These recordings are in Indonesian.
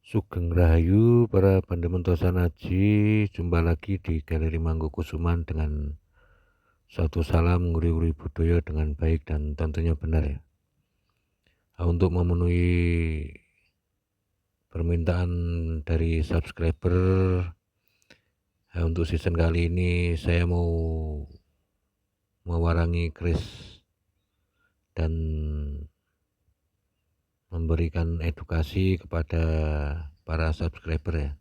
Sugeng Rahayu para Pandementosan Aji, jumpa lagi di Galeri Mangkukusuman dengan suatu salam nguri-nguri budaya dengan baik dan tentunya benar ya. Untuk memenuhi permintaan dari subscriber, untuk season kali ini saya mau mewarangi keris dan memberikan edukasi kepada para subscriber ya.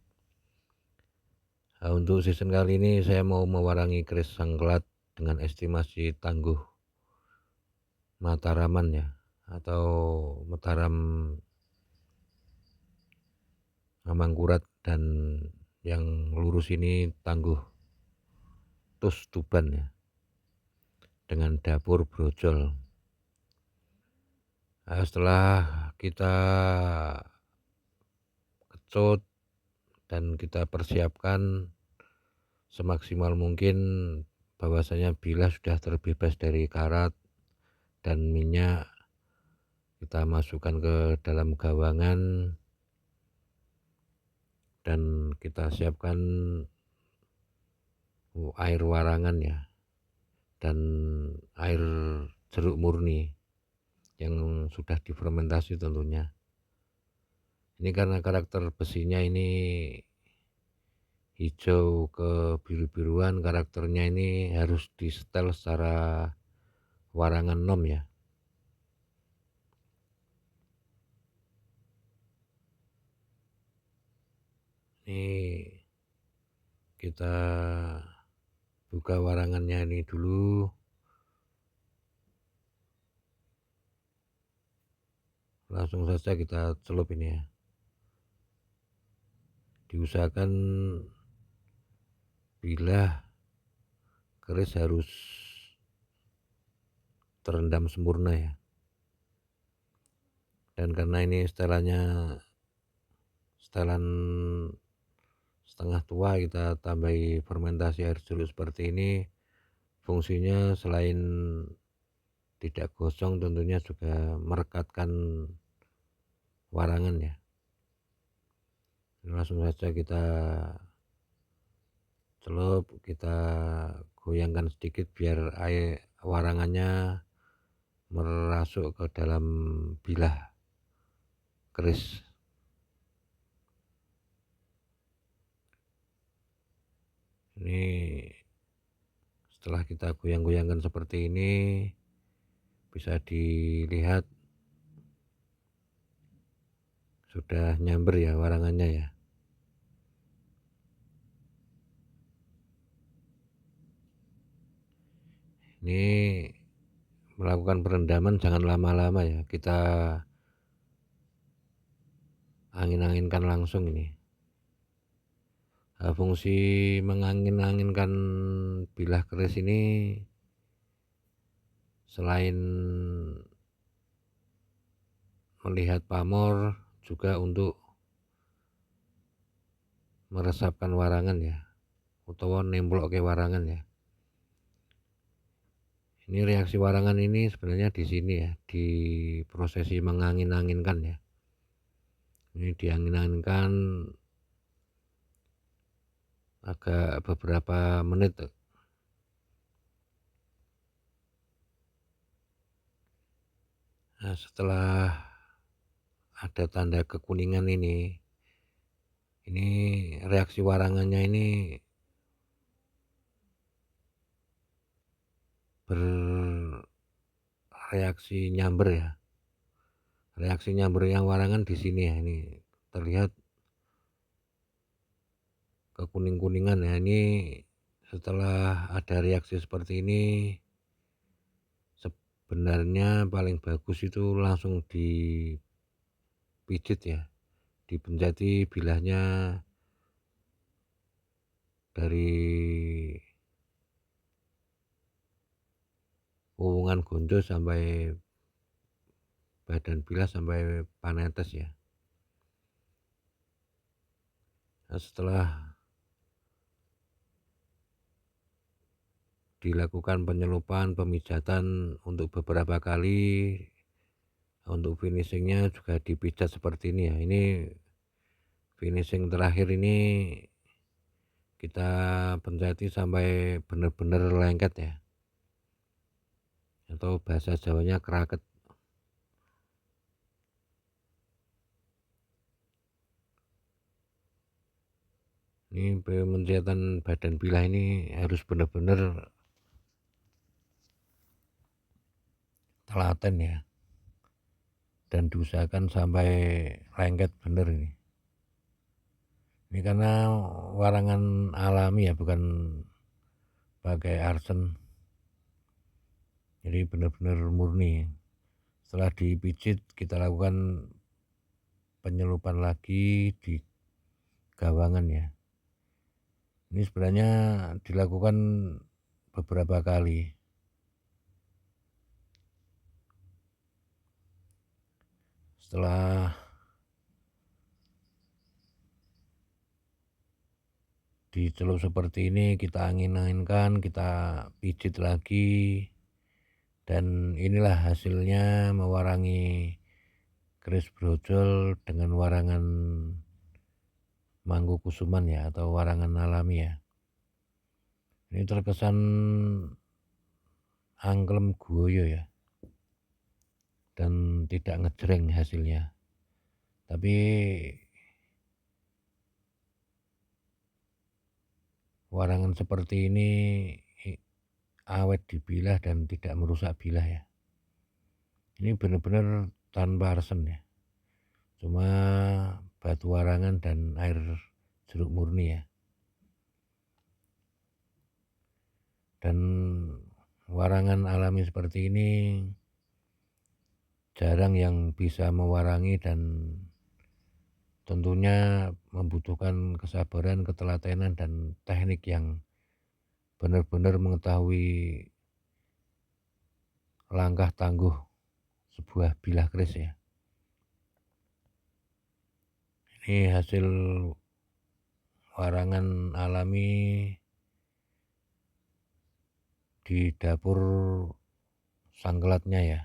Untuk season kali ini saya mau mewarangi keris Sangklat dengan estimasi tangguh Mataraman ya, atau Mataram Mangkurat, dan yang lurus ini tangguh Tus Tuban ya, dengan dapur brojol. Setelah kita kecut dan kita persiapkan semaksimal mungkin, bahwasanya bila sudah terbebas dari karat dan minyak, kita masukkan ke dalam gawangan dan kita siapkan air warangan ya, dan air jeruk murni yang sudah difermentasi tentunya. Ini karena karakter besinya ini hijau ke biru-biruan, karakternya ini harus disetel secara warangan nom ya. Ini kita buka warangannya ini dulu. Langsung saja kita celup ini ya. Diusahakan bila keris harus terendam sempurna ya. Dan karena ini setelan setengah tua, kita tambahi fermentasi air jeruk seperti ini. Fungsinya selain tidak gosong, tentunya juga merekatkan warangan ya. Langsung saja kita celup, kita goyangkan sedikit biar air warangannya merasuk ke dalam bilah keris. Ini setelah kita goyang-goyangkan seperti ini, bisa dilihat sudah nyamber ya warangannya ya. Ini melakukan perendaman jangan lama-lama ya, kita angin-anginkan langsung ini. Fungsi mengangin-anginkan bilah keris ini selain melihat pamor, juga untuk meresapkan warangan ya, utawa nemplok ke warangan ya. Ini reaksi warangan ini sebenarnya di sini ya, di prosesi mengangin-anginkan ya. Ini diangin-anginkan agak beberapa menit. Nah, setelah ada tanda kekuningan ini reaksi warangannya ini bereaksi nyamber ya. Reaksi nyamber yang warangan di sini ya, ini terlihat kekuning-kuningan ya. Ini setelah ada reaksi seperti ini, sebenarnya paling bagus itu langsung dipijit ya, dipencati bilahnya dari wuwungan gonjo sampai badan bilah sampai panetes ya. Nah, setelah dilakukan penyelupan, pemijatan untuk beberapa kali, untuk finishingnya juga dipijat seperti ini ya. Ini finishing terakhir ini kita penceti sampai benar-benar lengket ya, atau bahasa Jawanya keraket. Ini pencetan badan bilah ini harus benar-benar telaten ya, dan diusahakan sampai lengket bener ini. Ini karena warangan alami ya, bukan pakai arsen. Jadi benar-benar murni. Setelah dipijit kita lakukan penyelupan lagi di gawangan ya. Ini sebenarnya dilakukan beberapa kali. Setelah dicelup seperti ini, kita angin-anginkan, kita pijit lagi, dan inilah hasilnya mewarangi keris brojol dengan warangan Mangkukusuman ya, atau warangan alami ya. Ini terkesan angklem guoyo ya, dan tidak ngejreng hasilnya. Tapi warangan seperti ini awet dibilah dan tidak merusak bilah ya. Ini benar-benar tanpa arsen ya, cuma batu warangan dan air jeruk murni ya. Dan warangan alami seperti ini jarang yang bisa mewarangi, dan tentunya membutuhkan kesabaran, ketelatenan, dan teknik yang benar-benar mengetahui langkah tangguh sebuah bilah keris ya. Ini hasil warangan alami di dapur sangkelatnya ya.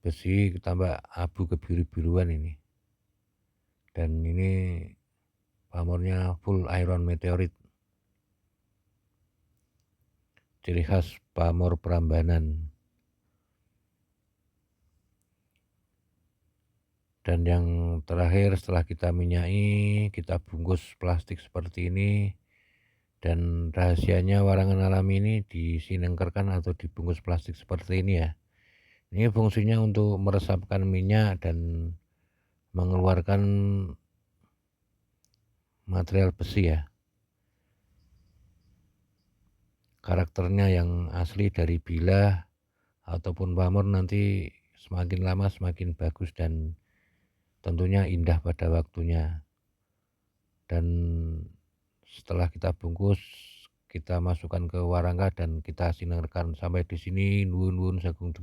Besi tambah abu kebiru-biruan ini. Dan ini pamornya full iron meteorit. Ciri khas pamor Prambanan. Dan yang terakhir, setelah kita minyai, kita bungkus plastik seperti ini. Dan rahasianya warangan alami ini disinengkerkan atau dibungkus plastik seperti ini ya. Ini fungsinya untuk meresapkan minyak dan mengeluarkan material besi ya. Karakternya yang asli dari bilah ataupun pamor nanti semakin lama semakin bagus dan tentunya indah pada waktunya. Dan setelah kita bungkus, kita masukkan ke warangka dan kita sinerkan. Sampai di sini, nuwun-nuwun sagung